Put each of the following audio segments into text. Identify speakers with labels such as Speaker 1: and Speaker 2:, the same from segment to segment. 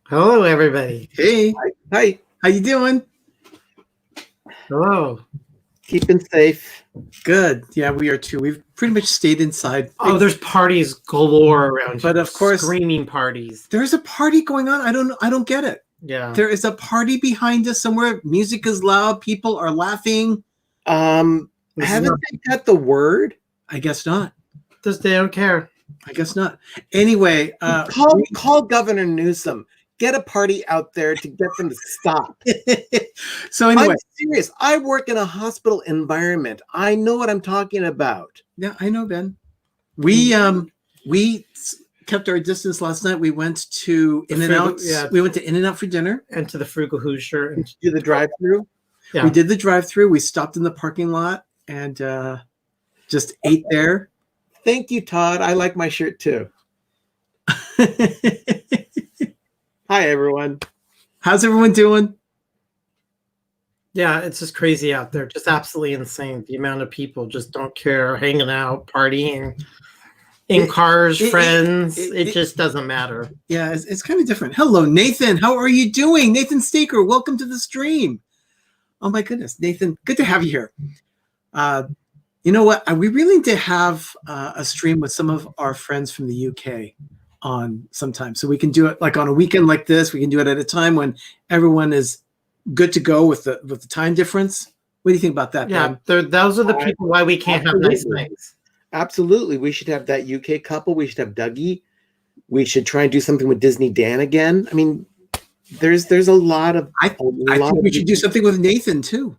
Speaker 1: Hello, everybody.
Speaker 2: Hey,
Speaker 3: Hi.
Speaker 2: how you doing?
Speaker 1: Hello.
Speaker 3: Keeping safe.
Speaker 2: Good. Yeah, we are too. We've pretty much stayed inside.
Speaker 1: Oh, there's parties galore around
Speaker 2: But
Speaker 1: here.
Speaker 2: of course-
Speaker 1: Screaming parties.
Speaker 2: There's a party going on. I don't get it.
Speaker 1: Yeah.
Speaker 2: There is a party behind us somewhere. Music is loud. People are laughing.
Speaker 3: Haven't they got the word?
Speaker 2: I guess not.
Speaker 1: Just they don't care.
Speaker 2: I guess not. Anyway,
Speaker 3: Call Governor Newsom. Get a party out there to get them to stop.
Speaker 2: so anyway,
Speaker 3: I'm serious. I work in a hospital environment. I know what I'm talking about.
Speaker 2: yeah, I know, Ben. We kept our distance last night. We went to In-N-Out.
Speaker 1: Yeah.
Speaker 2: We went to In-N-Out for dinner.
Speaker 1: And to the Frugal Hoosier. And
Speaker 3: Do the drive-through.
Speaker 1: yeah.
Speaker 2: We did the drive-through. We stopped in the parking lot and just ate there.
Speaker 3: Thank you, Todd. I like my shirt too. Hi, everyone.
Speaker 2: How's everyone doing?
Speaker 1: Yeah, it's just crazy out there. Just absolutely insane. The amount of people just don't care, hanging out, partying, in cars, friends. It just doesn't matter.
Speaker 2: Yeah, it's kind of different. Hello, Nathan. How are you doing? Nathan Staker, welcome to the stream. Oh my goodness, Nathan, good to have you here. You know what? We really need to have a stream with some of our friends from the UK on sometime. So we can do it like on a weekend like this. We can do it at a time when everyone is good to go with the time difference. What do you think about that?
Speaker 1: Yeah,
Speaker 2: Ben?
Speaker 1: those are the people why we can't have nice things.
Speaker 3: Absolutely. We should have that UK couple. We should have Dougie. We should try and do something with Disney Dan again. I mean, there's a lot of.
Speaker 2: I think we should do something with Nathan too.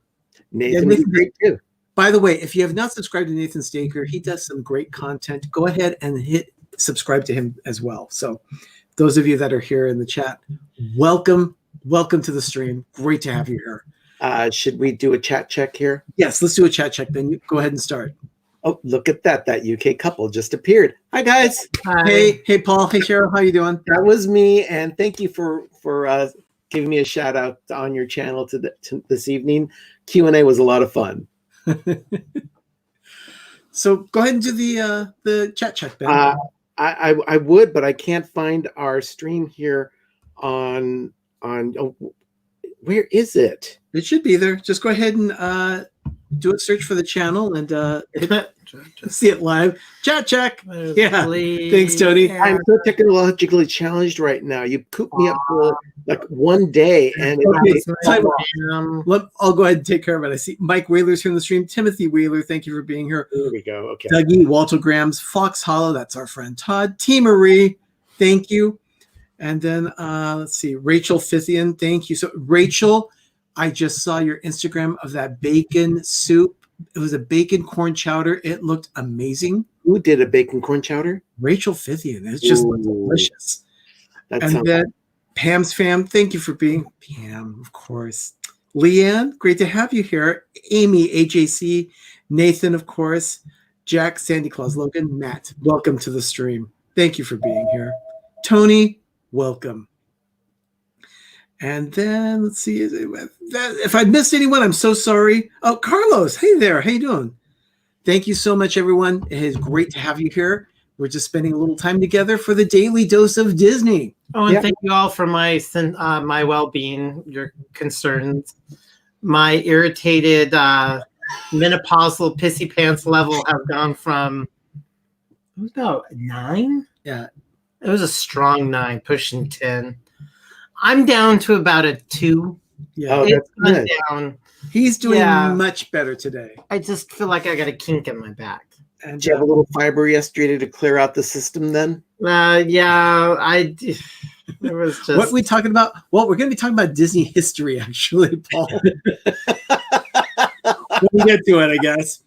Speaker 3: Nathan would be great too.
Speaker 2: By the way, if you have not subscribed to Nathan Staker, he does some great content. Go ahead and hit subscribe to him as well. So those of you that are here in the chat, welcome to the stream. Great to have you here.
Speaker 3: Should we do a chat check here?
Speaker 2: Yes, let's do a chat check. Then you go ahead and start.
Speaker 3: Oh, look at that. That UK couple just appeared. Hi, guys.
Speaker 1: Hi.
Speaker 2: Hey, Paul. Hey, Cheryl. How you doing?
Speaker 3: That was me. And thank you for giving me a shout out on your channel to this evening. Q&A was a lot of fun.
Speaker 2: So go ahead and do the chat check, Ben.
Speaker 3: I would, but I can't find our stream here on where is it?
Speaker 2: It should be there. Just go ahead and do a search for the channel and see it live. Chat check. Yeah. Thanks, Tony.
Speaker 3: I'm so technologically challenged right now. You cooped me up for like one day, and
Speaker 2: I'll go ahead and take care of it. I see Mike Whaler's here in the stream. Timothy Whaler, thank you for being here.
Speaker 3: There we go. Okay.
Speaker 2: Dougie, Walter Grams, Fox Hollow, that's our friend Todd. T. Marie, thank you. And then let's see, Rachel Fithian, thank you. So Rachel, I just saw your Instagram of that bacon soup. It was a bacon corn chowder. It looked amazing.
Speaker 3: Who did a bacon corn chowder?
Speaker 2: Rachel Fithian. It just looked delicious. And then Pam's fam, thank you for being Pam, of course. Leanne, great to have you here. Amy, AJC, Nathan, of course. Jack, Sandy Claus, Logan, Matt, welcome to the stream. Thank you for being here. Tony, welcome. And then let's see, if I missed anyone, I'm so sorry. Oh, Carlos, hey there, how you doing? Thank you so much, everyone. It is great to have you here. We're just spending a little time together for the daily dose of Disney.
Speaker 1: Oh, and thank you all for my well-being, your concerns. My irritated menopausal pissy pants level have gone from, it was about 9?
Speaker 2: Yeah.
Speaker 1: It was a strong 9, pushing 10. I'm down to about a 2.
Speaker 2: Yeah,
Speaker 1: it's gone down.
Speaker 2: He's doing much better today.
Speaker 1: I just feel like I got a kink in my back.
Speaker 3: And did you have a little fiber yesterday to clear out the system then?
Speaker 1: Yeah, it was just...
Speaker 2: What are we talking about? Well, we're going to be talking about Disney history, actually, Paul. When we get to it, I guess.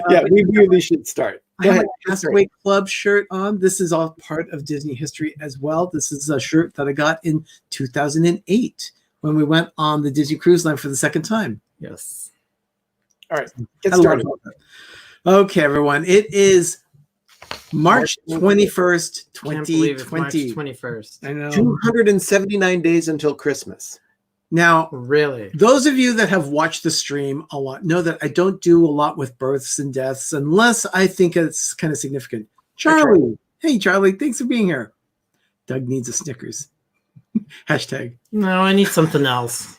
Speaker 3: Yeah, we really should start.
Speaker 2: I have a Castaway Club shirt on. This is all part of Disney history as well. This is a shirt that I got in 2008 when we went on the Disney Cruise Line for the second time.
Speaker 1: Yes.
Speaker 3: All right, get started.
Speaker 2: Okay, everyone. It is March 21st, 2020.
Speaker 1: March 21st.
Speaker 2: I know.
Speaker 3: 279 days until Christmas.
Speaker 2: Now,
Speaker 1: really,
Speaker 2: those of you that have watched the stream a lot know that I don't do a lot with births and deaths unless I think it's kind of significant. Charlie. Hey, Charlie. Thanks for being here. Doug needs a Snickers. Hashtag.
Speaker 1: No, I need something else.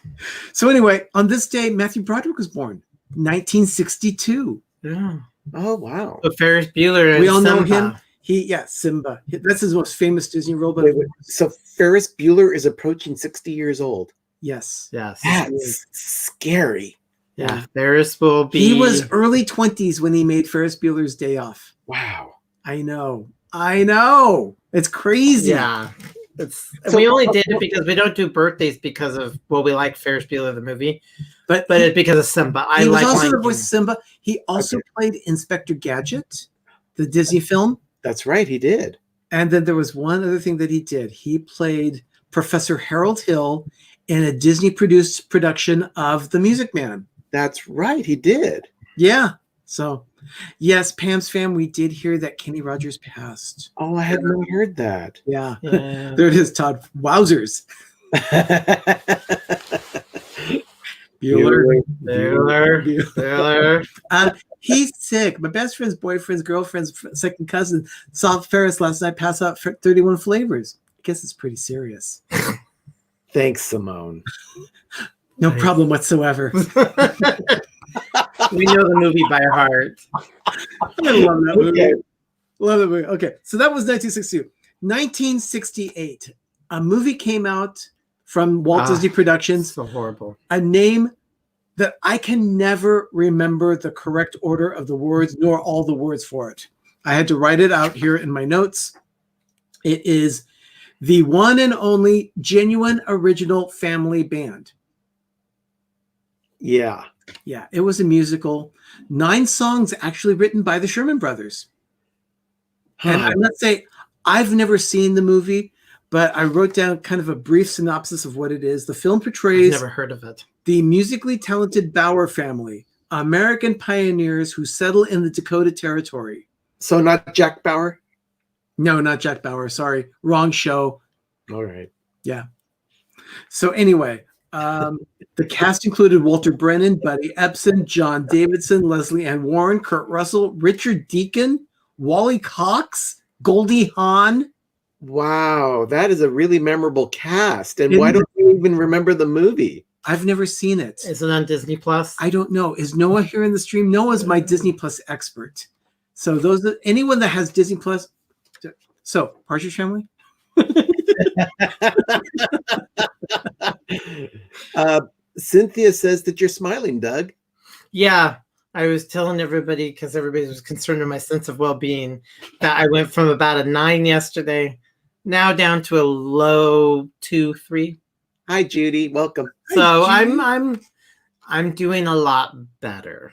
Speaker 2: So anyway, on this day, Matthew Broderick was born, 1962.
Speaker 1: Yeah.
Speaker 3: Oh wow.
Speaker 1: So Ferris Bueller and
Speaker 2: We all know
Speaker 1: Simba.
Speaker 2: him. Simba. That's his most famous Disney role. But
Speaker 3: Wait. So Ferris Bueller is approaching 60 years old.
Speaker 2: yes.
Speaker 1: Yes.
Speaker 3: That's scary.
Speaker 1: Yeah. Ferris will be.
Speaker 2: He was early 20s when he made Ferris Bueller's Day Off.
Speaker 3: Wow.
Speaker 2: I know. It's crazy.
Speaker 1: Yeah. We only did it because we don't do birthdays because of we like Ferris Bueller the movie, but it's because of Simba.
Speaker 2: He was also the voice of Simba. He also played Inspector Gadget, the Disney film.
Speaker 3: That's right, he did.
Speaker 2: And then there was one other thing that he did. He played Professor Harold Hill in a Disney-produced production of The Music Man.
Speaker 3: That's right, he did.
Speaker 2: Yeah. So, yes, Pam's fam, we did hear that Kenny Rogers passed.
Speaker 3: Oh, I had not heard that.
Speaker 2: Yeah.
Speaker 1: Yeah.
Speaker 2: There it is, Todd. Wowzers. Bueller. He's sick. My best friend's boyfriend's girlfriend's second cousin saw Ferris last night pass out for 31 flavors. I guess it's pretty serious.
Speaker 3: Thanks, Simone.
Speaker 2: No problem whatsoever.
Speaker 1: We know the movie by heart.
Speaker 2: I love that movie. Okay. Love that movie. Okay, so that was 1962. 1968, a movie came out from Walt Disney Productions.
Speaker 1: So horrible.
Speaker 2: A name that I can never remember the correct order of the words, nor all the words for it. I had to write it out here in my notes. It is the one and only genuine original family band.
Speaker 3: Yeah.
Speaker 2: Yeah, it was a musical. 9 songs actually written by the Sherman Brothers. And I must say, I've never seen the movie, but I wrote down kind of a brief synopsis of what it is. The film portrays
Speaker 1: I've never heard of it.
Speaker 2: The musically talented Bauer family, American pioneers who settle in the Dakota Territory.
Speaker 3: So not Jack Bauer?
Speaker 2: No, not Jack Bauer. Sorry. Wrong show.
Speaker 3: All right.
Speaker 2: Yeah. So anyway, the cast included Walter Brennan, Buddy Ebsen, John Davidson, Leslie Ann Warren, Kurt Russell, Richard Deacon, Wally Cox, Goldie Hawn.
Speaker 3: Wow, that is a really memorable cast. And why don't you even remember the movie?
Speaker 2: I've never seen it.
Speaker 1: Is it on Disney Plus?
Speaker 2: I don't know. Is Noah here in the stream? Noah's my Disney Plus expert. So anyone that has Disney Plus. So, Partridge Family?
Speaker 3: Cynthia says that you're smiling, Doug.
Speaker 1: Yeah, I was telling everybody because everybody was concerned with my sense of well-being that I went from about a 9 yesterday, now down to a low 2, 3.
Speaker 3: Hi, Judy. Welcome.
Speaker 1: So
Speaker 2: Hi, Judy.
Speaker 1: I'm doing a lot better.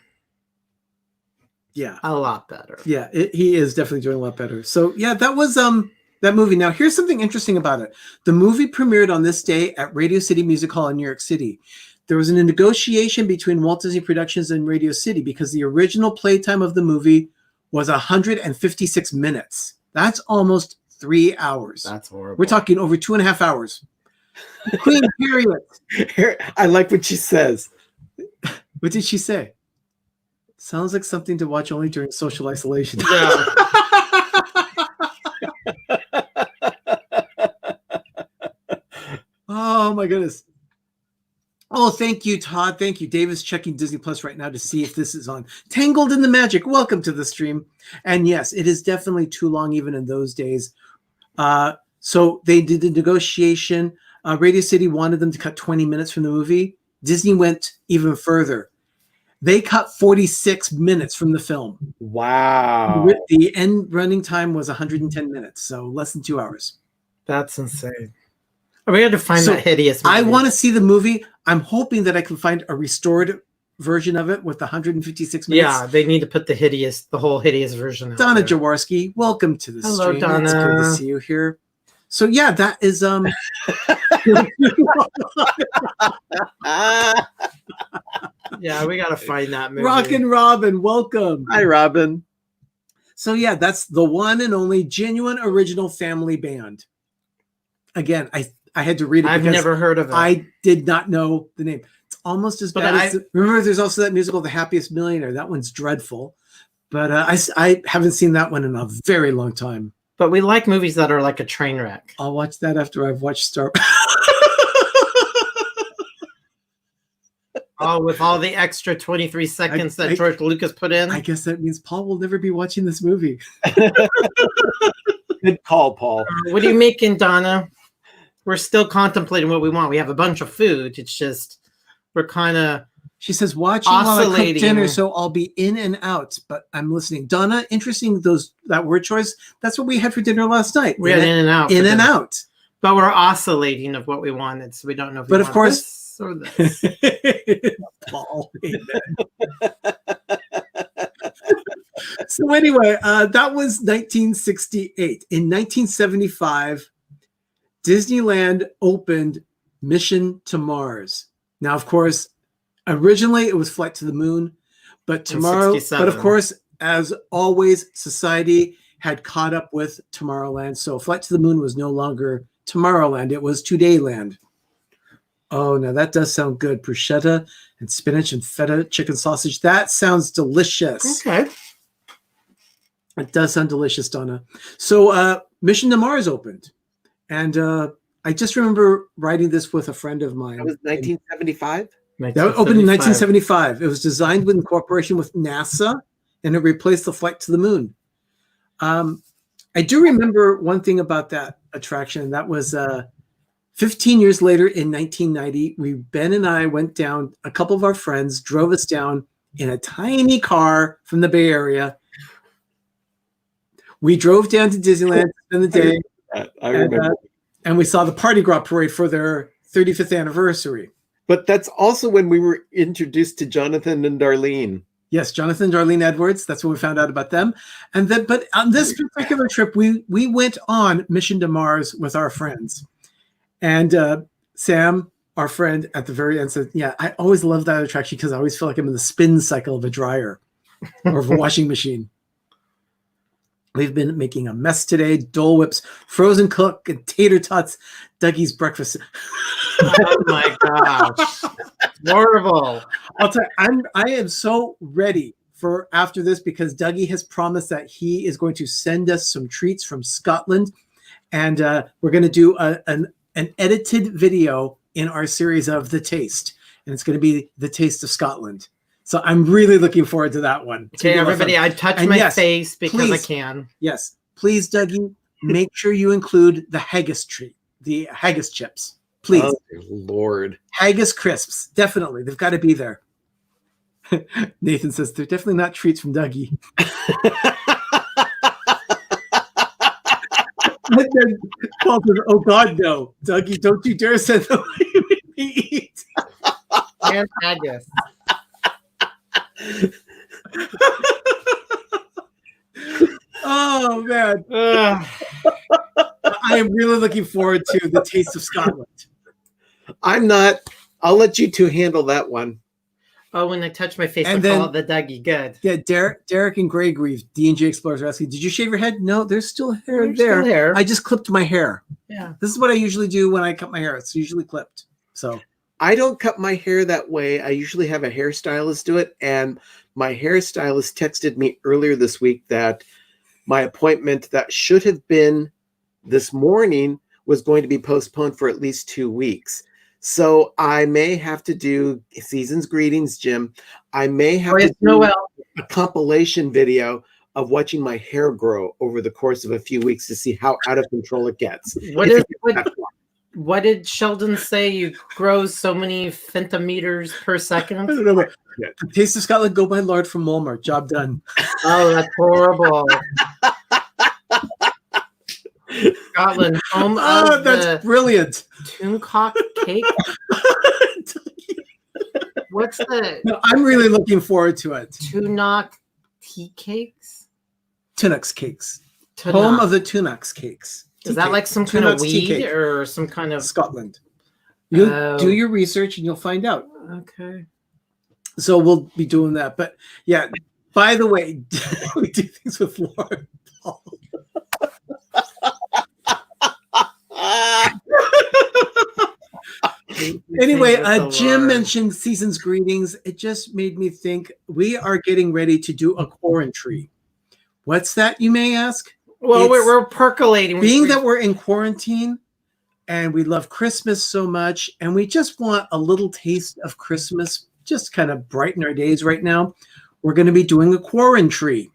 Speaker 2: Yeah,
Speaker 1: a lot better.
Speaker 2: Yeah, he is definitely doing a lot better. So yeah, that was that movie. Now here's something interesting about it. The movie premiered on this day at Radio City Music Hall in New York City. There was a negotiation between Walt Disney Productions and Radio City because the original playtime of the movie was 156 minutes. That's almost 3 hours.
Speaker 1: That's horrible.
Speaker 2: We're talking over 2.5 hours. Queen period.
Speaker 3: I like what she says.
Speaker 2: What did she say? Sounds like something to watch only during social isolation.
Speaker 1: Yeah.
Speaker 2: Oh my goodness. Oh, thank you, Todd. Thank you. Dave is checking Disney Plus right now to see if this is on. Tangled in the Magic. Welcome to the stream. And yes, it is definitely too long even in those days. So they did the negotiation. Radio City wanted them to cut 20 minutes from the movie. Disney went even further. They cut 46 minutes from the film.
Speaker 3: Wow.
Speaker 2: The end running time was 110 minutes, so less than 2 hours.
Speaker 1: That's insane. We had to find that hideous movie.
Speaker 2: I want to see the movie. I'm hoping that I can find a restored version of it with 156 minutes.
Speaker 1: Yeah, they need to put the whole hideous version out
Speaker 2: Donna
Speaker 1: there.
Speaker 2: Jaworski, welcome to the
Speaker 1: Hello,
Speaker 2: stream.
Speaker 1: Donna.
Speaker 2: It's good to see you here. So yeah, that is
Speaker 1: Yeah, we gotta find that movie.
Speaker 2: Rockin' Robin, welcome.
Speaker 3: Hi, Robin.
Speaker 2: So yeah, that's the one and only genuine original family band. Again, I had to read it.
Speaker 1: I've never heard of it.
Speaker 2: I did not know the name. It's almost as
Speaker 1: But
Speaker 2: bad as remember. There's also that musical, The Happiest Millionaire. That one's dreadful, but I haven't seen that one in a very long time.
Speaker 1: But we like movies that are like a train wreck.
Speaker 2: I'll watch that after I've watched Star.
Speaker 1: Oh, with all the extra 23 seconds that George Lucas put in.
Speaker 2: I guess that means Paul will never be watching this movie.
Speaker 3: Good call, Paul.
Speaker 1: What are you making, Donna? We're still contemplating what we want. We have a bunch of food. It's just we're kind of.
Speaker 2: She says, watching while I cook dinner, so I'll be in and out, but I'm listening. Donna, interesting that word choice. That's what we had for dinner last night.
Speaker 1: We had in and out.
Speaker 2: In and out. But
Speaker 1: we're oscillating of what we wanted, so we don't know if we want this or this.
Speaker 2: Paul, so anyway, that was 1968. In 1975, Disneyland opened Mission to Mars. Now, of course, originally it was Flight to the Moon, but of course, as always, society had caught up with Tomorrowland. So Flight to the Moon was no longer Tomorrowland. It was Todayland. Oh, now that does sound good. Bruschetta and spinach and feta chicken sausage. That sounds delicious.
Speaker 1: Okay.
Speaker 2: It does sound delicious, Donna. So Mission to Mars opened. And I just remember writing this with a friend of mine.
Speaker 3: That was 1975?
Speaker 2: That opened in 1975. It was designed in cooperation with NASA, and it replaced the Flight to the Moon. I do remember one thing about that attraction, and that was 15 years later in 1990, Ben and I went down, a couple of our friends drove us down in a tiny car from the Bay Area. We drove down to Disneyland to spend the day.
Speaker 3: I remember.
Speaker 2: And we saw the Party Gras parade for their 35th anniversary.
Speaker 3: But that's also when we were introduced to Jonathan and Darlene.
Speaker 2: Yes, Jonathan and Darlene Edwards. That's when we found out about them. And then, but on this particular trip, we went on Mission to Mars with our friends. And Sam, our friend, at the very end said, "Yeah, I always love that attraction because I always feel like I'm in the spin cycle of a dryer or of a washing machine." We've been making a mess today. Dole Whips, frozen cook, and tater tots. Dougie's breakfast.
Speaker 1: Oh my gosh. Horrible.
Speaker 2: I'll tell you, I am so ready for after this because Dougie has promised that he is going to send us some treats from Scotland. And we're going to do an edited video in our series of The Taste. And it's going to be The Taste of Scotland. So I'm really looking forward to that one.
Speaker 1: Okay, everybody, I touch my face because I can.
Speaker 2: Yes, please, Dougie, make sure you include the haggis treat, the haggis chips. Please.
Speaker 3: Oh, Lord.
Speaker 2: Haggis crisps. Definitely. They've got to be there. Nathan says they're definitely not treats from Dougie. Paul says, "Oh, God, no. Dougie, don't you dare send them to eat."
Speaker 1: And haggis.
Speaker 2: Oh man, I am really looking forward to The Taste of Scotland.
Speaker 3: I'm not. I'll let you two handle that one.
Speaker 1: Oh, when I touch my face,
Speaker 2: And
Speaker 1: I
Speaker 2: then-
Speaker 1: call it the Dougie. Good.
Speaker 2: Yeah, Derek and Gregory, D&J Explorers, are asking, "Did you shave your head?" No, there's still hair
Speaker 1: There's
Speaker 2: there.
Speaker 1: still hair.
Speaker 2: I just clipped my hair.
Speaker 1: Yeah.
Speaker 2: This is what I usually do when I cut my hair. It's usually clipped. So
Speaker 3: I don't cut my hair that way. I usually have a hairstylist do it. And my hairstylist texted me earlier this week that my appointment that should have been this morning was going to be postponed for at least 2 weeks. So I may have to do season's greetings, Jim. I may have to do a compilation video of watching my hair grow over the course of a few weeks to see how out of control it gets.
Speaker 1: What did Sheldon say? You grow so many centimeters per
Speaker 2: I
Speaker 1: second?
Speaker 2: don't know. The Taste of Scotland, go by Lord from Walmart. Job done.
Speaker 1: Oh, that's horrible. Scotland, home of
Speaker 2: that's brilliant.
Speaker 1: Tooncock cake. What's the
Speaker 2: No, I'm really looking forward to it.
Speaker 1: Tooncock tea cakes?
Speaker 2: Tunnocks cakes.
Speaker 1: Tooncock.
Speaker 2: Home of the Tunnocks cakes.
Speaker 1: Is that like some kind of weed or some kind of
Speaker 2: Scotland? You do your research and you'll find out.
Speaker 1: Okay.
Speaker 2: So we'll be doing that. But yeah, by the way, we do things with Lord Paul. Anyway, Jim mentioned season's greetings. It just made me think we are getting ready to do a quarantry. What's that, you may ask?
Speaker 1: Well, we're percolating.
Speaker 2: Being that we're in quarantine and we love Christmas so much and we just want a little taste of Christmas, just kind of brighten our days right now, we're going to be doing a quarantine tree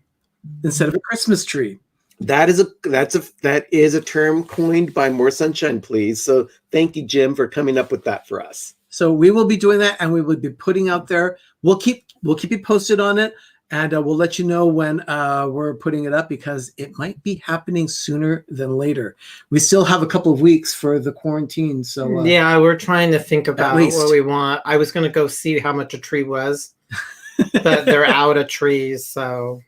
Speaker 2: instead of a Christmas tree.
Speaker 3: That is a term coined by More Sunshine Please. So thank you, Jim, for coming up with that for us.
Speaker 2: So we will be doing that, and we will be putting out there. We'll keep you posted on it, and we'll let you know when we're putting it up because it might be happening sooner than later. We still have a couple of weeks for the quarantine, so
Speaker 1: yeah, we're trying to think about what we want. I was going to go see how much a tree was, but they're out of trees, so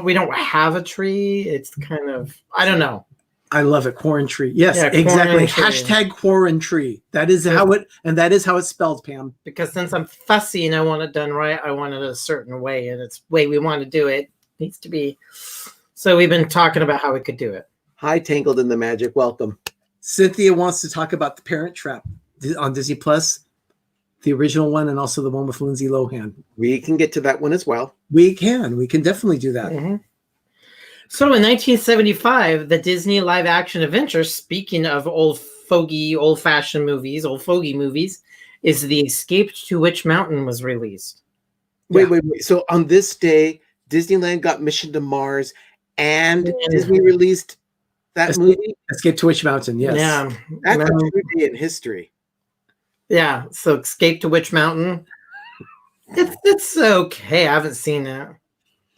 Speaker 1: we don't have a tree. It's kind of, I don't know.
Speaker 2: I love it. Quarantine tree. Yes, yeah, exactly. Hashtag quarantine tree. That is how it's spelled, Pam.
Speaker 1: Because since I'm fussy and I want it done right, I want it a certain way, and it's the way we want to do it. Needs to be. So we've been talking about how we could do it.
Speaker 3: Hi, Tangled in the Magic. Welcome.
Speaker 2: Cynthia wants to talk about The Parent Trap on Disney Plus, the original one, and also the one with Lindsay Lohan.
Speaker 3: We can get to that one as well.
Speaker 2: We can definitely do that.
Speaker 1: Mm-hmm. So in 1975, the Disney live-action adventure, speaking of old-fashioned movies, old fogey movies, is The Escape to Witch Mountain was released.
Speaker 3: Wait. So on this day, Disneyland got Mission to Mars, and Disney released that movie?
Speaker 2: Escape to Witch Mountain, yes.
Speaker 1: Yeah.
Speaker 3: That's a true day in history.
Speaker 1: Yeah, so Escape to Witch Mountain. It's okay. I haven't seen it.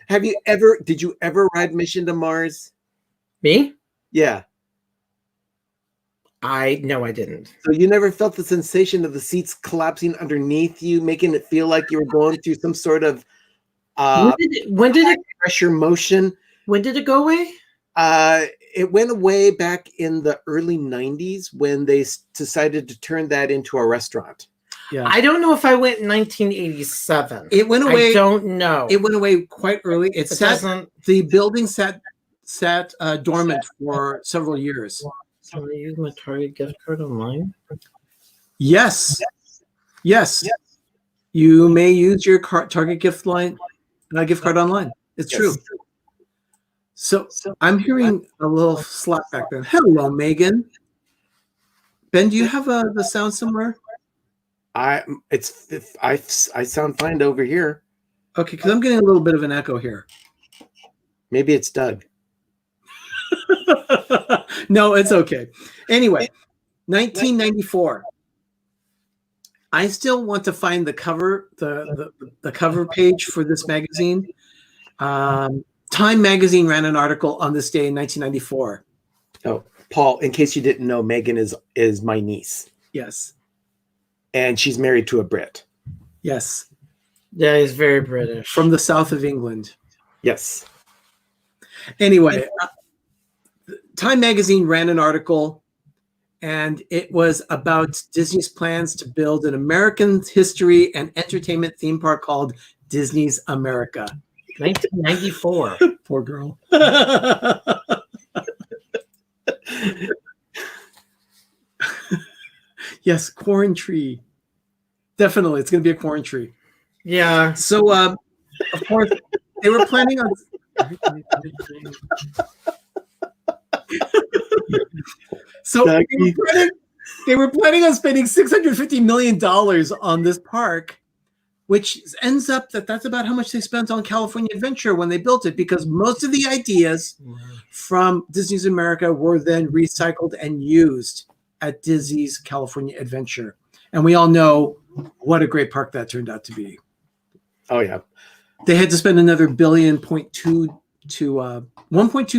Speaker 3: Did you ever ride Mission to Mars?
Speaker 1: Me?
Speaker 3: Yeah.
Speaker 1: No, I didn't.
Speaker 3: So you never felt the sensation of the seats collapsing underneath you, making it feel like you were going through some sort of
Speaker 1: when did it
Speaker 3: pressure motion?
Speaker 1: When did it go away?
Speaker 3: It went away back in the early 90s when they decided to turn that into a restaurant.
Speaker 2: Yeah.
Speaker 1: I don't know if I went in 1987.
Speaker 2: It went away.
Speaker 1: I don't know.
Speaker 2: It went away quite early. The building sat dormant for several years.
Speaker 1: Can I use my Target gift card online?
Speaker 2: Yes. You may use your Target gift card online. It's true. So I'm hearing a little slap back there. Hello, Megan. Ben, do you have the sound somewhere?
Speaker 3: I sound fine over here.
Speaker 2: Okay, because I'm getting a little bit of an echo here.
Speaker 3: Maybe it's Doug.
Speaker 2: No, it's okay. Anyway, 1994. I still want to find the cover, the cover page for this magazine. Time magazine ran an article on this day in 1994.
Speaker 3: Oh, Paul, in case you didn't know, Megan is my niece.
Speaker 2: Yes.
Speaker 3: And she's married to a Brit.
Speaker 2: Yes.
Speaker 1: Yeah, he's very British.
Speaker 2: From the south of England.
Speaker 3: Yes.
Speaker 2: Anyway, Time magazine ran an article, and it was about Disney's plans to build an American history and entertainment theme park called Disney's America.
Speaker 1: 1994.
Speaker 2: Poor girl. Yes, quarantine tree. Definitely, it's going to be a quarantine tree.
Speaker 1: Yeah.
Speaker 2: So, of course, they were planning on. So they were planning on spending $650 million on this park, which ends up that's about how much they spent on California Adventure when they built it, because most of the ideas from Disney's America were then recycled and used at Disney's California Adventure. And we all know what a great park that turned out to be.
Speaker 3: Oh, yeah.
Speaker 2: They had to spend another $1.2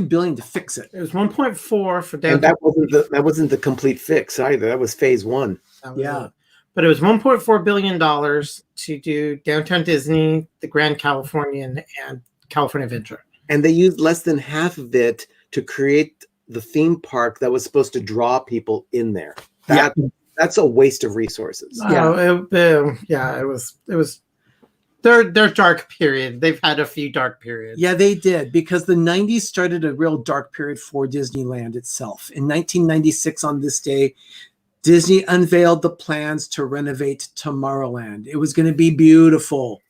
Speaker 2: billion to fix it.
Speaker 1: It was 1.4 for
Speaker 3: and that wasn't the complete fix either. That was phase one.
Speaker 2: Yeah.
Speaker 1: But it was $1.4 billion to do Downtown Disney, the Grand Californian, and California Adventure.
Speaker 3: And they used less than half of it to create the theme park that was supposed to draw people in there. That's a waste of resources.
Speaker 1: It was their dark period. They've had a few dark periods.
Speaker 2: Yeah, they did, because the 90s started a real dark period for Disneyland itself. In 1996, on this day, Disney unveiled the plans to renovate Tomorrowland. It was going to be beautiful.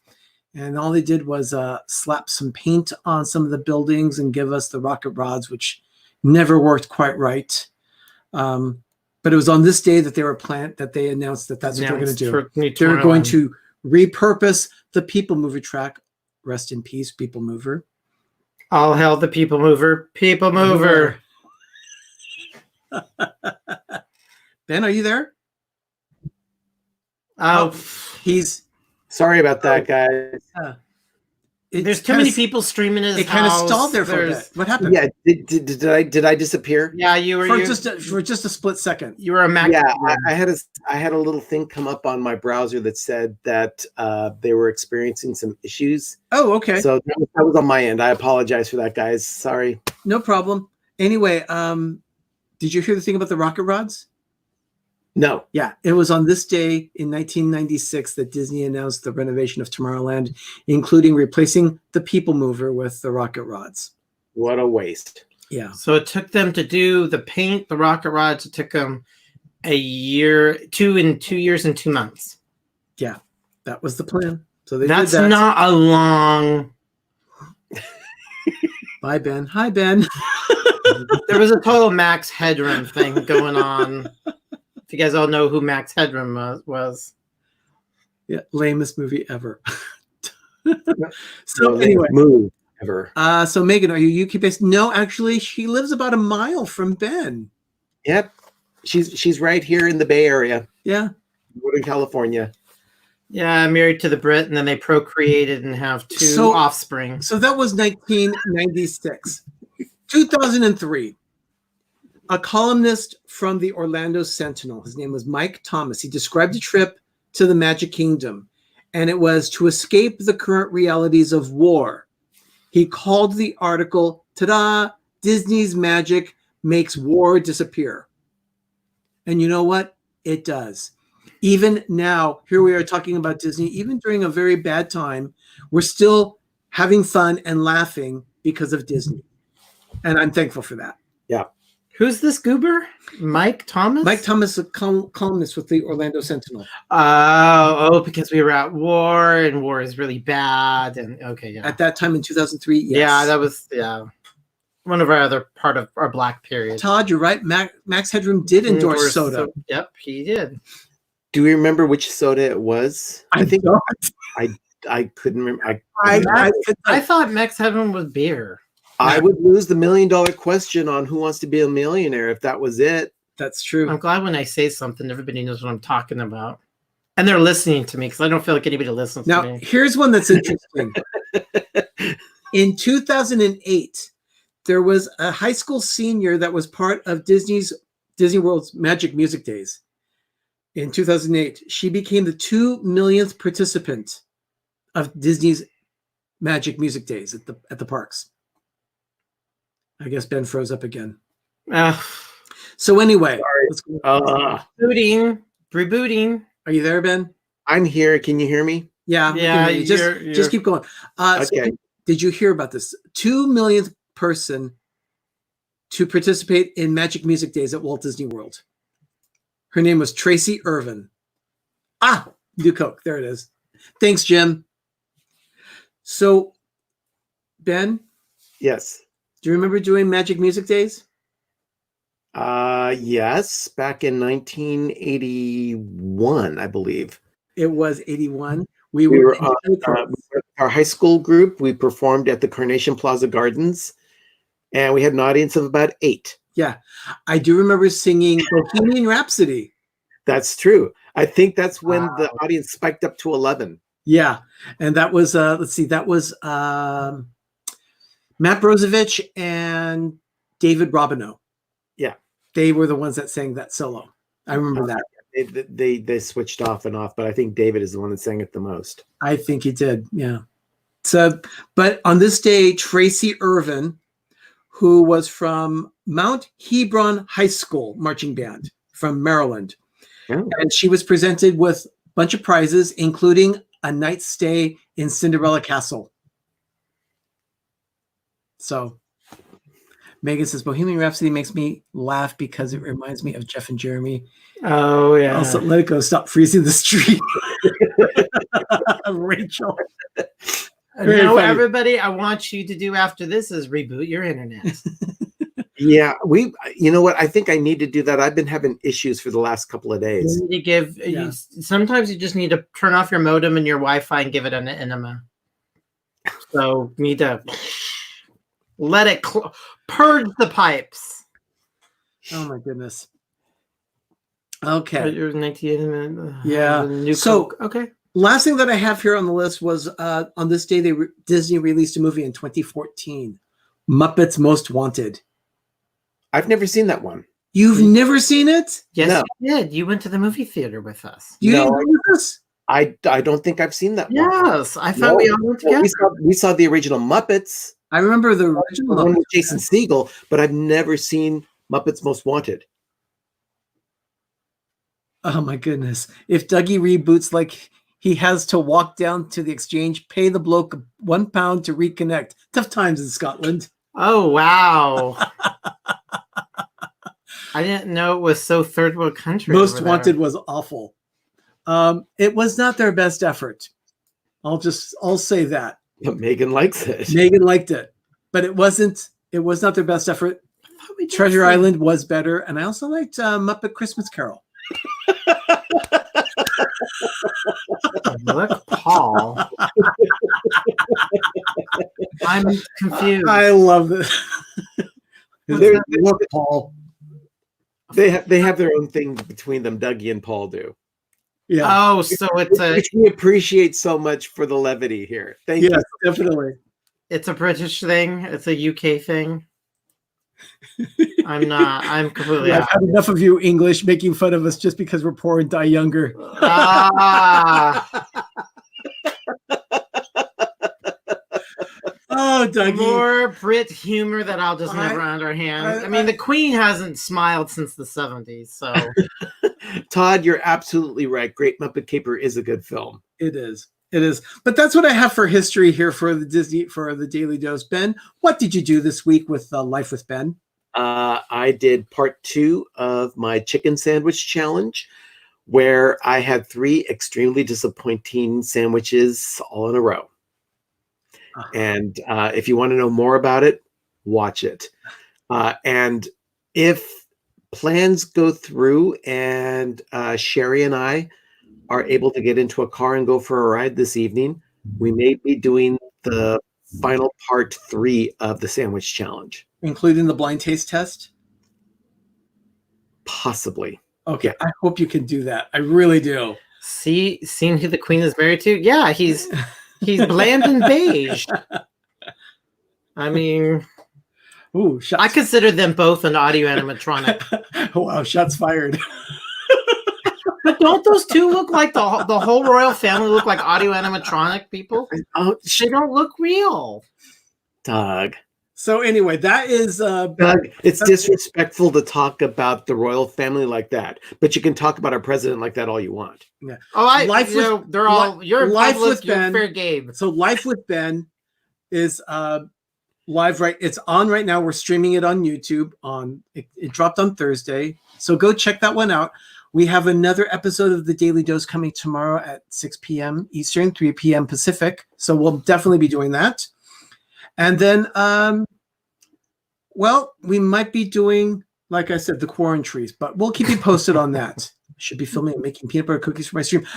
Speaker 2: And all they did was slap some paint on some of the buildings and give us the rocket rods, which never worked quite right. But it was on this day that they announced that that's what they're going to do. They're going to repurpose the People Mover track. Rest in peace, People Mover.
Speaker 1: All hail the People Mover. People Mover.
Speaker 2: Ben, are you there?
Speaker 1: Oh,
Speaker 2: he's...
Speaker 3: Sorry about that, guys.
Speaker 1: There's too many people streaming his
Speaker 2: It kind of stalled there for a bit. What happened?
Speaker 3: Yeah, did I disappear?
Speaker 1: Yeah, you were
Speaker 2: for just a split second.
Speaker 1: You were a Mac.
Speaker 3: Yeah, I had a little thing come up on my browser that said that they were experiencing some issues.
Speaker 2: Oh, okay.
Speaker 3: So that was on my end. I apologize for that, guys. Sorry.
Speaker 2: No problem. Anyway, did you hear the thing about the rocket rods?
Speaker 3: No.
Speaker 2: Yeah, it was on this day in 1996 that Disney announced the renovation of Tomorrowland, including replacing the People Mover with the rocket rods.
Speaker 3: What a waste.
Speaker 2: Yeah.
Speaker 1: So it took them to do the paint, the rocket rods. It took them 2 years and 2 months.
Speaker 2: Yeah, that was the plan. So they
Speaker 1: That's
Speaker 2: did that.
Speaker 1: not a long.
Speaker 2: Bye, Ben. Hi, Ben.
Speaker 1: There was a total Max Headroom thing going on. If you guys all know who Max Headroom was.
Speaker 2: Yeah, lamest movie ever.
Speaker 3: So anyway, move ever.
Speaker 2: So Megan, are you UK based? No, actually, she lives about a mile from Ben.
Speaker 3: Yep, she's right here in the Bay Area.
Speaker 2: Yeah,
Speaker 3: Northern California.
Speaker 1: Yeah, married to the Brit, and then they procreated and have two offspring.
Speaker 2: So that was 1996. 2003. A columnist from the Orlando Sentinel, his name was Mike Thomas. He described a trip to the Magic Kingdom, and it was to escape the current realities of war. He called the article, "Ta-da! Disney's magic makes war disappear." And you know what? It does. Even now, here we are talking about Disney, even during a very bad time, we're still having fun and laughing because of Disney. And I'm thankful for that.
Speaker 3: Yeah.
Speaker 1: Who's this goober? Mike Thomas?
Speaker 2: Mike Thomas, a columnist with the Orlando Sentinel.
Speaker 1: Oh, because we were at war, and war is really bad. And okay, yeah.
Speaker 2: At that time in 2003, yes.
Speaker 1: Yeah, that was one of our other part of our black period.
Speaker 2: Todd, you're right. Max Headroom did endorse soda.
Speaker 1: Yep, he did.
Speaker 3: Do we remember which soda it was?
Speaker 2: I think
Speaker 3: I couldn't remember.
Speaker 1: I thought Max Headroom was beer.
Speaker 3: I would lose the $1 million question on Who Wants to Be a Millionaire if that was it.
Speaker 2: That's true.
Speaker 1: I'm glad when I say something, everybody knows what I'm talking about. And they're listening to me because I don't feel like anybody listens to me.
Speaker 2: Now, here's one that's interesting. In 2008, there was a high school senior that was part of Disney World's Magic Music Days. In 2008, she became the 2 millionth participant of Disney's Magic Music Days at the parks. I guess Ben froze up again. So anyway, let's go.
Speaker 1: Rebooting.
Speaker 2: Are you there, Ben?
Speaker 3: I'm here. Can you hear me?
Speaker 2: Yeah. Just keep going.
Speaker 3: Okay.
Speaker 2: So did you hear about this? 2 millionth person to participate in Magic Music Days at Walt Disney World. Her name was Tracy Irvin. New Coke. There it is. Thanks, Jim. So, Ben?
Speaker 3: Yes.
Speaker 2: Do you remember doing Magic Music Days?
Speaker 3: Yes, back in 1981, I believe.
Speaker 2: It was 81.
Speaker 3: We were our high school group. We performed at the Carnation Plaza Gardens, and we had an audience of about 8.
Speaker 2: Yeah, I do remember singing Bohemian Rhapsody.
Speaker 3: That's true. I think that's when the audience spiked up to 11.
Speaker 2: Yeah, and that was that was Matt Brozovich and David Robineau.
Speaker 3: Yeah, they
Speaker 2: were the ones that sang that solo. I remember that.
Speaker 3: They switched off and off, but I think David is the one that sang it the most.
Speaker 2: I think he did. Yeah. So, but on this day, Tracy Irvin, who was from Mount Hebron High School marching band from Maryland, and she was presented with a bunch of prizes, including a night's stay in Cinderella Castle. So Megan says Bohemian Rhapsody makes me laugh because it reminds me of Jeff and Jeremy.
Speaker 1: Oh yeah.
Speaker 2: Also, let it go. Stop freezing the street. Rachel. Very
Speaker 1: No,
Speaker 2: funny.
Speaker 1: everybody, I want you to do after this is reboot your internet.
Speaker 3: Yeah, you know what? I think I need to do that. I've been having issues for the last couple of days.
Speaker 1: You need to give. Sometimes you just need to turn off your modem and your Wi-Fi and give it an enema. So you need to let it purge the pipes.
Speaker 2: Oh my goodness. Okay.
Speaker 1: It was 19
Speaker 2: Yeah.
Speaker 1: New
Speaker 2: So-
Speaker 1: Coke. Okay.
Speaker 2: Last thing that I have here on the list was on this day, Disney released a movie in 2014, Muppets Most Wanted.
Speaker 3: I've never seen that one.
Speaker 2: You've never seen it?
Speaker 1: Yes,
Speaker 3: No.
Speaker 1: you did. You went to the movie theater with us.
Speaker 2: You
Speaker 3: No,
Speaker 2: didn't go with us?
Speaker 3: I don't think I've seen that one.
Speaker 1: Yes, I thought we all went
Speaker 3: Well,
Speaker 1: together.
Speaker 3: we saw the original Muppets,
Speaker 2: I remember the
Speaker 3: the
Speaker 2: original
Speaker 3: one
Speaker 2: Muppets.
Speaker 3: with Jason Segel, but I've never seen Muppets Most Wanted.
Speaker 2: Oh my goodness. If Dougie reboots like he has to walk down to the exchange, pay the bloke £1 to reconnect. Tough times in Scotland.
Speaker 1: Oh wow! I didn't know it was so third world country.
Speaker 2: Most
Speaker 1: over
Speaker 2: Wanted
Speaker 1: there.
Speaker 2: was awful. It was not their best effort. I'll say that.
Speaker 3: But Megan likes it.
Speaker 2: Megan liked it, but it was not their best effort.
Speaker 1: I thought we did
Speaker 2: Treasure
Speaker 1: see-
Speaker 2: Island was better, and I also liked Muppet Christmas Carol.
Speaker 1: Look, Paul. I'm confused.
Speaker 2: I love this.
Speaker 3: They're-
Speaker 2: Look, Paul.
Speaker 3: They have their own thing between them. Dougie and Paul do,
Speaker 2: Yeah.
Speaker 1: Oh, so
Speaker 3: which we appreciate so much for the levity here. Thank
Speaker 2: Yes,
Speaker 3: you.
Speaker 2: definitely.
Speaker 1: it's a British thing. It's a UK thing. I'm completely
Speaker 2: I've
Speaker 1: out.
Speaker 2: had enough of you English making fun of us just because we're poor and die younger.
Speaker 1: Ah,
Speaker 2: Oh, Dougie.
Speaker 1: more Brit humor that I'll just
Speaker 2: I-
Speaker 1: never understand.
Speaker 2: I-
Speaker 1: I mean, the Queen hasn't smiled since the 70s, so
Speaker 3: Todd, you're absolutely right. Great Muppet Caper is a good film.
Speaker 2: It is. It is. But that's what I have for history here for the Daily Dose. Ben, what did you do this week with Life with Ben?
Speaker 3: I did part 2 of my chicken sandwich challenge, where I had 3 extremely disappointing sandwiches all in a row. And if you want to know more about it, watch it. And if plans go through and Sherry and I are able to get into a car and go for a ride this evening, we may be doing the final part 3 of the sandwich challenge.
Speaker 2: Including the blind taste test?
Speaker 3: Possibly.
Speaker 2: Okay, I hope you can do that. I really do.
Speaker 1: seeing who the Queen is married to? Yeah, he's bland and beige. I mean,
Speaker 2: Ooh,
Speaker 1: I consider them both an audio animatronic.
Speaker 2: Wow, shots fired.
Speaker 1: But don't those two look like the whole royal family look like audio animatronic people?
Speaker 3: Oh,
Speaker 1: They don't look real.
Speaker 3: Doug.
Speaker 2: So anyway, that is
Speaker 3: Doug, it's disrespectful to talk about the royal family like that, but you can talk about our president like that all you want.
Speaker 1: Oh,
Speaker 2: Life
Speaker 1: they're all you're
Speaker 2: Life
Speaker 1: public,
Speaker 2: with
Speaker 1: you're
Speaker 2: Ben.
Speaker 1: fair game.
Speaker 2: so Life with Ben is live it's on right now. We're streaming it on YouTube it dropped on Thursday. So go check that one out. We have another episode of the Daily Dose coming tomorrow at 6 p.m. Eastern, 3 p.m. Pacific. So we'll definitely be doing that. And then we might be doing, like I said, the quarantries, but we'll keep you posted on that. Should be filming and making peanut butter cookies for my stream.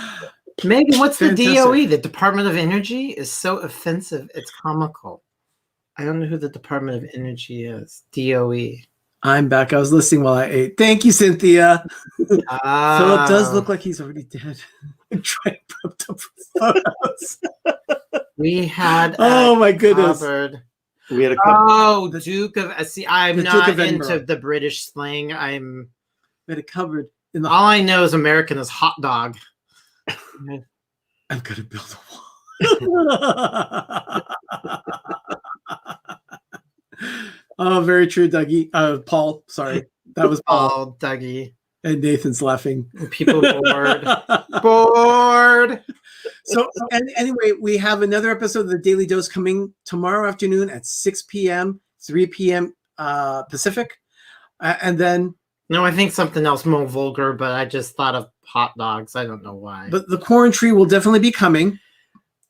Speaker 1: Megan, what's
Speaker 2: Fantastic.
Speaker 1: the DOE? The Department of Energy is so offensive. It's comical. I don't know who the Department of Energy is. DOE.
Speaker 2: I'm back. I was listening while I ate. Thank you, Cynthia. So it does look like he's already dead. I'm trying to put up photos.
Speaker 1: We had.
Speaker 2: Oh my goodness.
Speaker 1: covered.
Speaker 3: We had a couple.
Speaker 1: Oh, Duke of. See, I'm
Speaker 2: the Duke
Speaker 1: not
Speaker 2: of Edinburgh.
Speaker 1: into the British slang.
Speaker 2: We had it covered in the.
Speaker 1: All I know is American is hot dog.
Speaker 2: I'm gonna build a wall. Oh, very true, Dougie. Paul, sorry. That was Paul.
Speaker 1: Oh, Dougie.
Speaker 2: And Nathan's laughing.
Speaker 1: People bored. Bored.
Speaker 2: So, and anyway, we have another episode of the Daily Dose coming tomorrow afternoon at 6 p.m., 3 p.m. Pacific. And then
Speaker 1: No, I think something else more vulgar, but I just thought of hot dogs. I don't know why.
Speaker 2: but the corn tree will definitely be coming.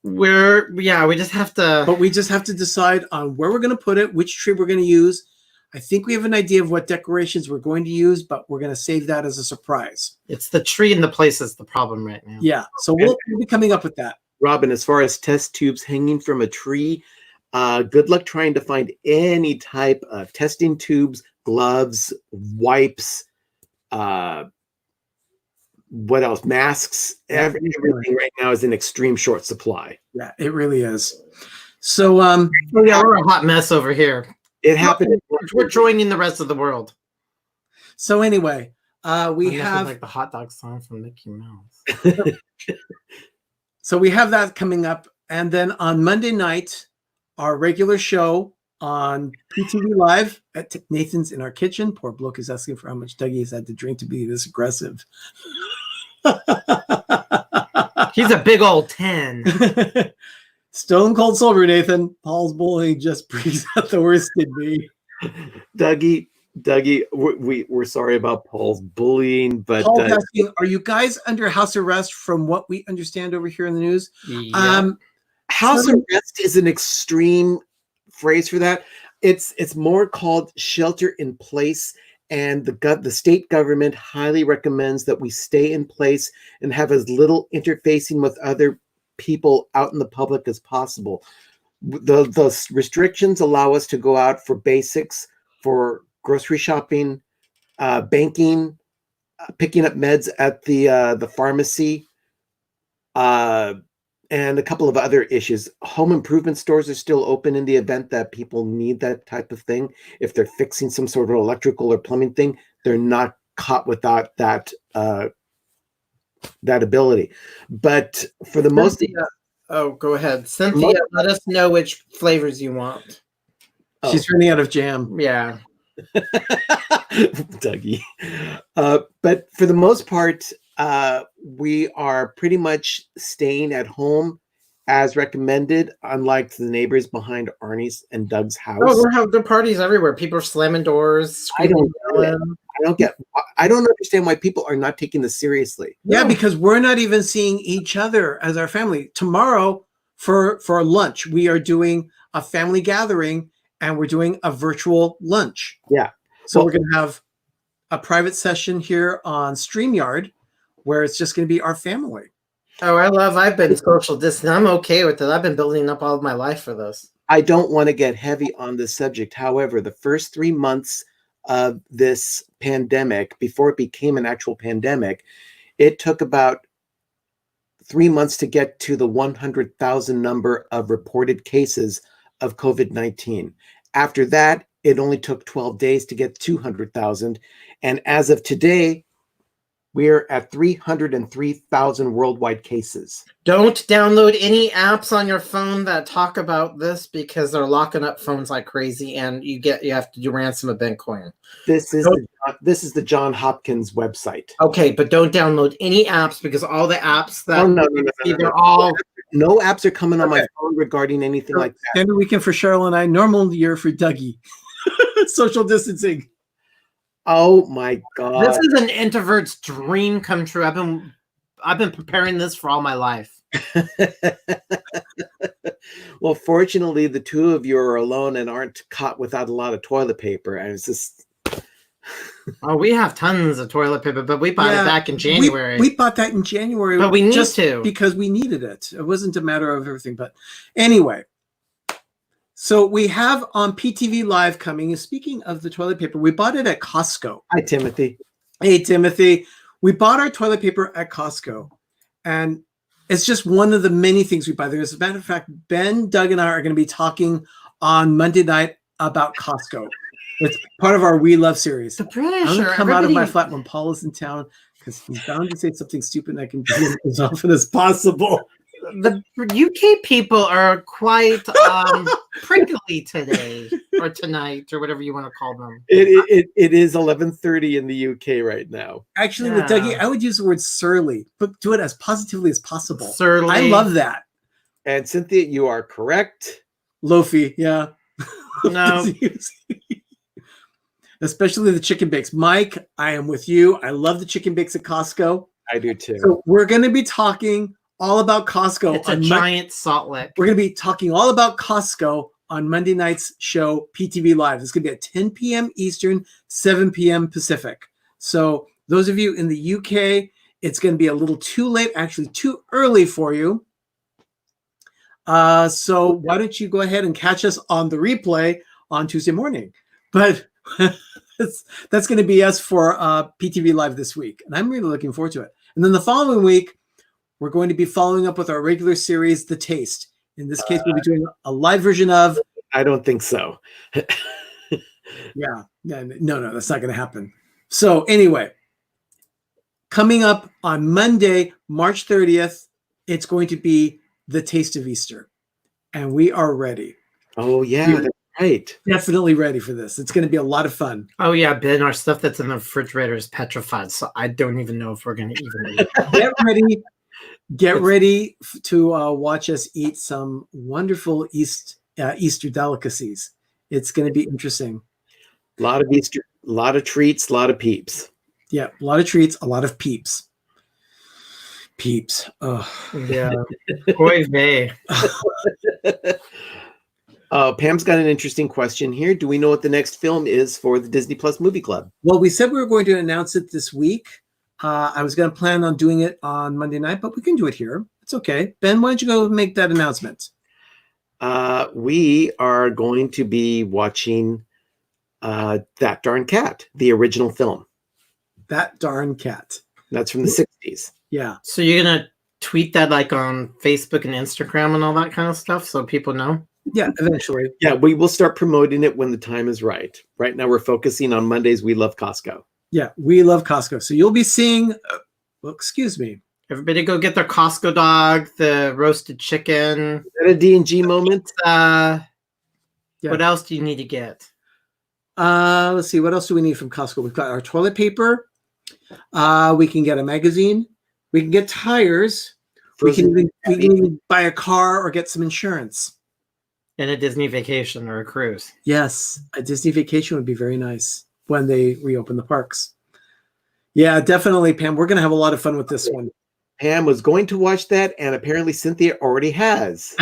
Speaker 1: We just have to.
Speaker 2: But we just have to decide on where we're going to put it, which tree we're going to use. I think we have an idea of what decorations we're going to use, but we're going to save that as a surprise.
Speaker 1: It's the tree and the place is the problem right now.
Speaker 2: Yeah, so we'll be coming up with that.
Speaker 3: Robin, as far as test tubes hanging from a tree, good luck trying to find any type of testing tubes, gloves, wipes, what else? Masks. Everything right now is in extreme short supply.
Speaker 2: Yeah, it really is. So,
Speaker 1: we're a hot mess over here.
Speaker 3: It happened.
Speaker 1: We're joining the rest of the world.
Speaker 2: So anyway, we
Speaker 1: Unless
Speaker 2: have
Speaker 1: it's like the hot dog song from Mickey Mouse.
Speaker 2: So we have that coming up. And then on Monday night, our regular show on PTV Live at Nathan's in our kitchen. Poor bloke is asking for how much Dougie has had to drink to be this aggressive.
Speaker 1: He's a big old 10.
Speaker 2: Stone cold sober, Nathan. Paul's bullying just brings out the worst in me.
Speaker 3: Dougie, we're sorry about Paul's bullying, but
Speaker 2: Paul's asking, are you guys under house arrest from what we understand over here in the news?
Speaker 1: Yeah.
Speaker 3: House arrest is an extreme phrase for that. It's more called shelter in place, and the state government highly recommends that we stay in place and have as little interfacing with other people out in the public as possible. The restrictions allow us to go out for basics, for grocery shopping, banking, picking up meds at the pharmacy, and a couple of other issues. Home improvement stores are still open in the event that people need that type of thing. If they're fixing some sort of electrical or plumbing thing, they're not caught without that ability. But for the most,
Speaker 1: oh, go ahead, Cynthia. Let us know which flavors you want.
Speaker 2: She's running out of jam.
Speaker 1: Yeah.
Speaker 3: Dougie. But for the most part, we are pretty much staying at home as recommended, unlike the neighbors behind Arnie's and Doug's house.
Speaker 1: Oh, we're having parties everywhere. People are slamming doors.
Speaker 3: I don't understand why people are not taking this seriously.
Speaker 2: Yeah, because we're not even seeing each other as our family. Tomorrow for lunch, we are doing a family gathering and we're doing a virtual lunch.
Speaker 3: Yeah.
Speaker 2: So we're going to have a private session here on StreamYard where it's just going to be our family.
Speaker 1: Oh, I've been social distancing. I'm okay with it. I've been building up all of my life for this.
Speaker 3: I don't want to get heavy on this subject. However, the first 3 months of this pandemic, before it became an actual pandemic, it took about 3 months to get to the 100,000 number of reported cases of COVID-19. After that, it only took 12 days to get 200,000. And as of today, we're at 303,000 worldwide cases.
Speaker 1: Don't download any apps on your phone that talk about this because they're locking up phones like crazy, and you have to do ransom of Bitcoin.
Speaker 3: This is the John Hopkins website.
Speaker 1: Okay, but don't download any apps because all the apps that
Speaker 3: they're
Speaker 1: all
Speaker 3: no apps are coming on my phone regarding anything like that.
Speaker 2: Standard weekend for Cheryl and I, normal year for Dougie. Social distancing.
Speaker 3: Oh my God.
Speaker 1: This is an introvert's dream come true. I've been preparing this for all my life.
Speaker 3: Well, fortunately, the two of you are alone and aren't caught without a lot of toilet paper. And it's just
Speaker 1: Oh, we have tons of toilet paper, but we bought it back in January.
Speaker 2: We bought that in January.
Speaker 1: But we need
Speaker 2: just
Speaker 1: to.
Speaker 2: Because we needed it. It wasn't a matter of everything. But anyway. So we have on PTV Live coming. Speaking of the toilet paper, we bought it at Costco.
Speaker 3: Hi, Timothy.
Speaker 2: Hey, Timothy. We bought our toilet paper at Costco. And it's just one of the many things we buy there. As a matter of fact, Ben, Doug, and I are going to be talking on Monday night about Costco. It's part of our We Love series.
Speaker 1: The British
Speaker 2: I'm going
Speaker 1: are
Speaker 2: to come out of my flat when Paul is in town because he's bound to say something stupid and I can do it as often as possible.
Speaker 1: The UK people are quite prickly today or tonight or whatever you want to call them.
Speaker 3: It is 11:30 in the UK right now.
Speaker 2: Actually, with Dougie, I would use the word surly, but do it as positively as possible.
Speaker 1: Surly.
Speaker 2: I love that.
Speaker 3: And Cynthia, you are correct.
Speaker 2: Loafy, yeah.
Speaker 1: No.
Speaker 2: especially the chicken bakes. Mike, I am with you. I love the chicken bakes at Costco.
Speaker 3: I do too.
Speaker 2: So we're going to be talking all about Costco.
Speaker 1: It's a giant salt lick.
Speaker 2: We're going to be talking all about Costco on Monday night's show, PTV Live. It's going to be at 10 p.m. Eastern, 7 p.m. Pacific. So those of you in the UK, it's going to be a little too late, actually too early for you. So why don't you go ahead and catch us on the replay on Tuesday morning? But that's going to be us for PTV Live this week. And I'm really looking forward to it. And then the following week, we're going to be following up with our regular series, The Taste. In this case, we'll be doing a live version of...
Speaker 3: I don't think so.
Speaker 2: No, that's not going to happen. So anyway, coming up on Monday, March 30th, it's going to be The Taste of Easter. And we are ready.
Speaker 3: Oh, yeah, that's right.
Speaker 2: Definitely ready for this. It's going to be a lot of fun.
Speaker 1: Oh, yeah, Ben, our stuff that's in the refrigerator is petrified, so I don't even know if we're going to even eat.
Speaker 2: Get ready to watch us eat some wonderful Easter delicacies. It's going to be interesting.
Speaker 3: A lot of Easter, a lot of treats, a lot of peeps.
Speaker 2: Yeah, a lot of treats, a lot of peeps. Peeps. Oh.
Speaker 1: Yeah. Oy vey.
Speaker 3: Pam's got an interesting question here. Do we know what the next film is for the Disney Plus Movie Club?
Speaker 2: Well, we said we were going to announce it this week. I was going to plan on doing it on Monday night, but we can do it here. It's okay. Ben, why don't you go make that announcement?
Speaker 3: We are going to be watching That Darn Cat, the original film.
Speaker 2: That Darn Cat.
Speaker 3: That's from the 60s.
Speaker 2: Yeah.
Speaker 1: So you're going to tweet that like on Facebook and Instagram and all that kind of stuff so people know?
Speaker 2: Yeah, eventually.
Speaker 3: Yeah, we will start promoting it when the time is right. Right now we're focusing on Mondays. We love Costco.
Speaker 2: Yeah, we love Costco. So you'll be seeing, well, excuse me.
Speaker 1: Everybody go get their Costco dog, the roasted chicken.
Speaker 3: Is that a D&G moment?
Speaker 2: Yeah.
Speaker 1: What else do you need to get?
Speaker 2: Let's see. What else do we need from Costco? We've got our toilet paper. We can get a magazine. We can get tires. We can even buy a car or get some insurance.
Speaker 1: And a Disney vacation or a cruise.
Speaker 2: Yes, a Disney vacation would be very nice when they reopen the parks. Yeah, definitely, Pam. We're going to have a lot of fun with this one.
Speaker 3: Pam was going to watch that, and apparently Cynthia already has.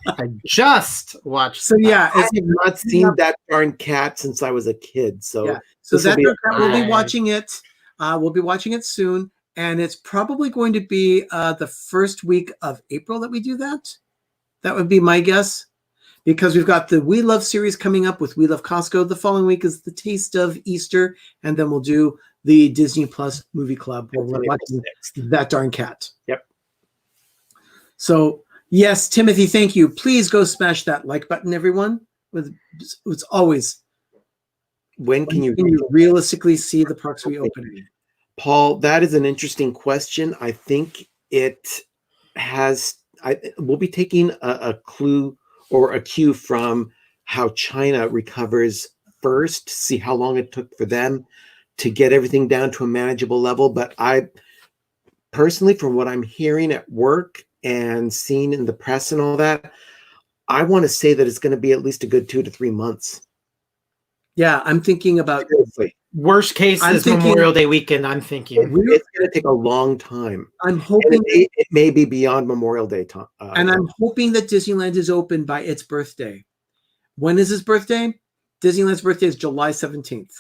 Speaker 1: I just watched.
Speaker 2: So yeah,
Speaker 3: I have not seen That Darn Cat since I was a kid. So
Speaker 2: yeah. So that we'll be watching it. We'll be watching it soon, and it's probably going to be the first week of April that we do that. That would be my guess, because we've got the We Love series coming up with We Love Costco. The following week is The Taste of Easter, and then we'll do the Disney Plus Movie Club where we're watching That Darn Cat.
Speaker 3: Yep.
Speaker 2: So yes, Timothy, thank you. Please go smash that like button, everyone. It's always
Speaker 3: when can you
Speaker 2: realistically see the parks reopening?
Speaker 3: Paul, that is an interesting question. I think it has. We'll be taking a clue or a cue from how China recovers first, see how long it took for them to get everything down to a manageable level. But I personally, from what I'm hearing at work and seeing in the press and all that, I want to say that it's going to be at least a good 2 to 3 months.
Speaker 2: Yeah, I'm thinking about
Speaker 1: worst case is Memorial Day weekend. I'm thinking
Speaker 3: it's going to take a long time.
Speaker 2: I'm hoping
Speaker 3: it may be beyond Memorial Day time.
Speaker 2: And I'm hoping that Disneyland is open by its birthday. When is his birthday? Disneyland's birthday is July 17th.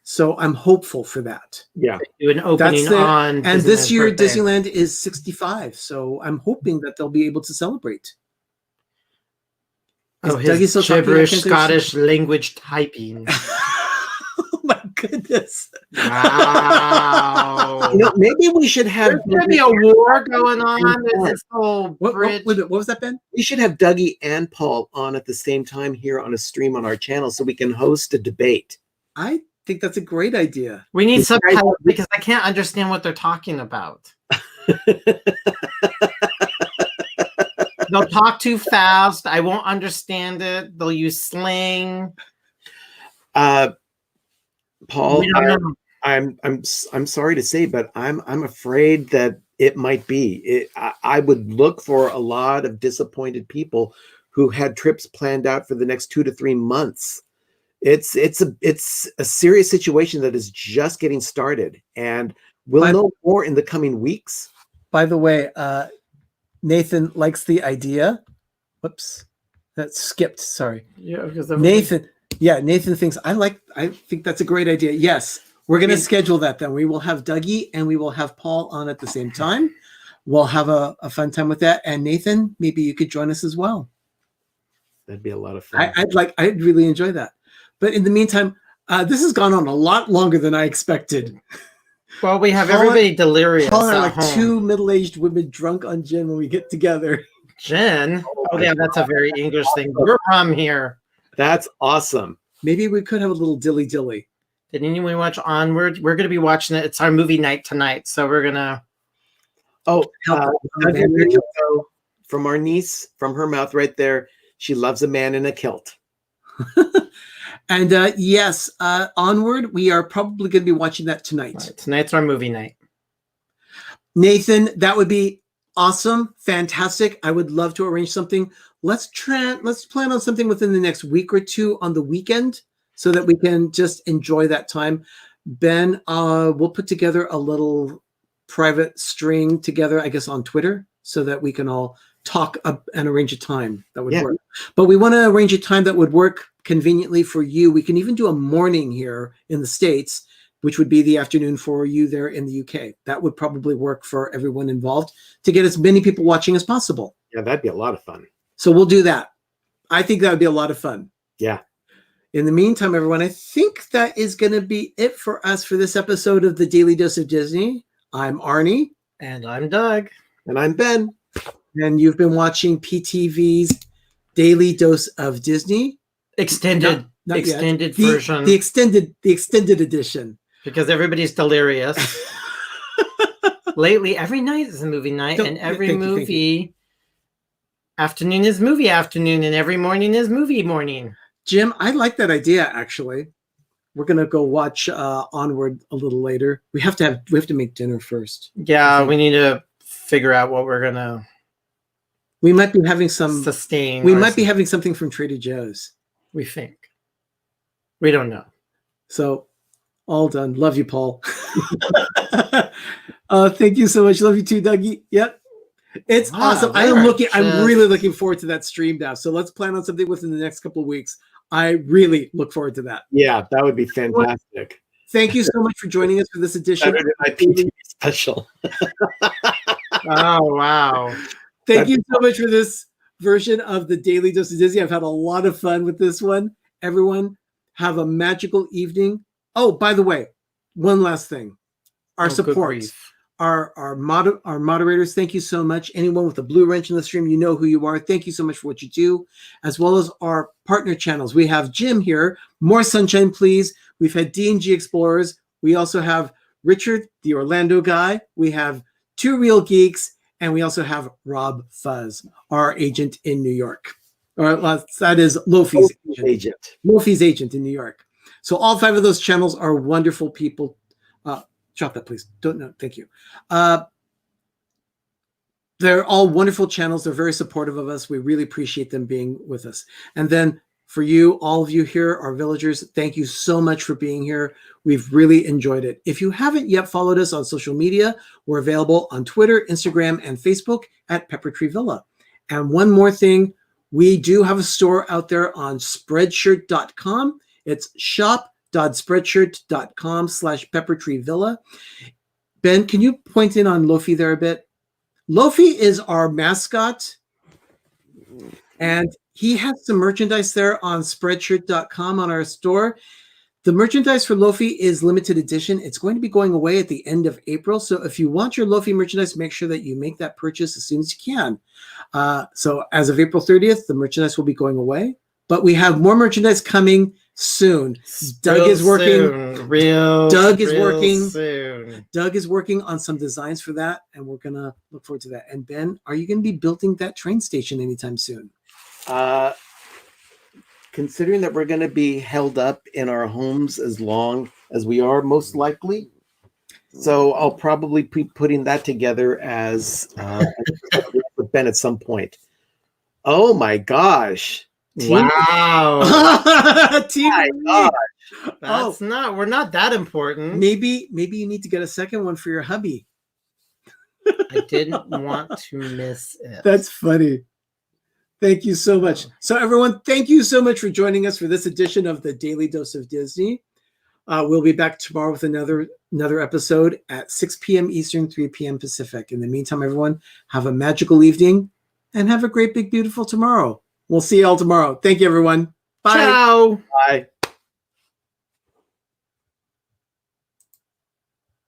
Speaker 2: So I'm hopeful for that.
Speaker 3: Yeah.
Speaker 1: Do an opening on
Speaker 2: and this year
Speaker 1: birthday.
Speaker 2: Disneyland is 65. So I'm hoping that they'll be able to celebrate.
Speaker 1: Oh, his gibberish Scottish language typing.
Speaker 2: Oh my goodness.
Speaker 1: Wow.
Speaker 3: Maybe we should have
Speaker 1: There's going to be a war going on. There's this whole
Speaker 2: what was that, Ben?
Speaker 3: We should have Dougie and Paul on at the same time here on a stream on our channel so we can host a debate.
Speaker 2: I think that's a great idea.
Speaker 1: We need subtitles because I can't understand what they're talking about. They'll talk too fast. I won't understand it. They'll use slang.
Speaker 3: Paul, I'm sorry to say, but I'm afraid that it might be. I would look for a lot of disappointed people who had trips planned out for the next 2 to 3 months. It's a serious situation that is just getting started, and we'll know more in the coming weeks.
Speaker 2: By the way, Nathan likes the idea. Whoops, that skipped. Sorry.
Speaker 1: Yeah, because
Speaker 2: Nathan. Yeah, Nathan thinks I think that's a great idea. Yes, we're going to schedule that then. We will have Dougie and we will have Paul on at the same time. We'll have a fun time with that. And Nathan, maybe you could join us as well.
Speaker 3: That'd be a lot of fun.
Speaker 2: I'd really enjoy that. But in the meantime, this has gone on a lot longer than I expected.
Speaker 1: Well, we have everybody delirious.
Speaker 2: Paul and I are like two middle-aged women drunk on gin when we get together.
Speaker 1: Gin? Oh yeah, that's a very English thing. We're from here.
Speaker 3: That's awesome.
Speaker 2: Maybe we could have a little dilly-dilly.
Speaker 1: Did anyone watch Onward? We're going to be watching it. It's our movie night tonight, so we're going to...
Speaker 3: From our niece, from her mouth right there, she loves a man in a kilt.
Speaker 2: And yes, Onward, we are probably going to be watching that tonight.
Speaker 1: Right, tonight's our movie night.
Speaker 2: Nathan, that would be awesome, fantastic. I would love to arrange something. Let's plan on something within the next week or two on the weekend so that we can just enjoy that time. Ben, we'll put together a little private string together, I guess, on Twitter so that we can all talk and arrange a time that would work. But we want to arrange a time that would work conveniently for you. We can even do a morning here in the States, which would be the afternoon for you there in the UK. That would probably work for everyone involved to get as many people watching as possible.
Speaker 3: Yeah, that'd be a lot of fun.
Speaker 2: So we'll do that. I think that would be a lot of fun.
Speaker 3: Yeah.
Speaker 2: In the meantime, everyone, I think that is going to be it for us for this episode of the Daily Dose of Disney. I'm Arnie.
Speaker 1: And I'm Doug.
Speaker 3: And I'm Ben.
Speaker 2: And you've been watching PTV's Daily Dose of Disney.
Speaker 1: Extended version.
Speaker 2: The extended edition.
Speaker 1: Because everybody's delirious. Lately, every night is a movie night, and every movie afternoon is movie afternoon, and every morning is movie morning.
Speaker 2: Jim, I like that idea, actually. We're gonna go watch Onward a little later. We have to make dinner first.
Speaker 1: Yeah, we need to figure out what we're gonna.
Speaker 2: We might be having some
Speaker 1: sustain.
Speaker 2: We might be having something from Trader Joe's.
Speaker 1: We think. We don't know.
Speaker 2: So, all done. Love you, Paul. Thank you so much. Love you too, Dougie. Yep. It's awesome. I'm really looking forward to that stream now. So let's plan on something within the next couple of weeks. I really look forward to that.
Speaker 3: Yeah, that would be fantastic.
Speaker 2: Thank you so much for joining us for this edition.
Speaker 3: My PTV special.
Speaker 1: Oh, wow.
Speaker 2: Thank you so much for this version of the Daily Dose of Disney. I've had a lot of fun with this one. Everyone, have a magical evening. Oh, by the way, one last thing. Our support, our moderators, thank you so much. Anyone with a blue wrench in the stream, you know who you are. Thank you so much for what you do, as well as our partner channels. We have Jim here, More Sunshine Please. We've had D&G Explorers. We also have Richard, the Orlando guy. We have Two Real Geeks, and we also have Rob Fuzz, our agent in New York. Or that is Lofi's agent. Lofi's agent in New York. So all 5 of those channels are wonderful people. Drop that, please. Don't know. Thank you. They're all wonderful channels. They're very supportive of us. We really appreciate them being with us. And then for you, all of you here, our villagers, thank you so much for being here. We've really enjoyed it. If you haven't yet followed us on social media, we're available on Twitter, Instagram, and Facebook at Pepper Tree Villa. And one more thing, we do have a store out there on Spreadshirt.com. It's shop.spreadshirt.com/peppertreevilla. Ben, can you point in on Lofi there a bit? Lofi is our mascot, and he has some merchandise there on Spreadshirt.com on our store. The merchandise for Lofi is limited edition. It's going to be going away at the end of April. So if you want your Lofi merchandise, make sure that you make that purchase as soon as you can. So as of April 30th, the merchandise will be going away. But we have more merchandise coming soon. Doug is working. Doug is working on some designs for that, and we're gonna look forward to that. And Ben, are you gonna be building that train station anytime soon?
Speaker 3: Considering that we're going to be held up in our homes as long as we are, most likely. So I'll probably be putting that together as with Ben at some point. Oh my gosh.
Speaker 1: Wow.
Speaker 2: Team
Speaker 3: My
Speaker 2: Reed.
Speaker 3: God.
Speaker 1: That's not, we're not that important.
Speaker 2: Maybe you need to get a second one for your hubby.
Speaker 1: I didn't want to miss it.
Speaker 2: That's funny. Thank you so much. So everyone, thank you so much for joining us for this edition of the Daily Dose of Disney. We'll be back tomorrow with another episode at 6 p.m. Eastern, 3 p.m. Pacific. In the meantime, everyone, have a magical evening and have a great, big, beautiful tomorrow. We'll see you all tomorrow. Thank you, everyone. Bye.
Speaker 1: Ciao.
Speaker 3: Bye.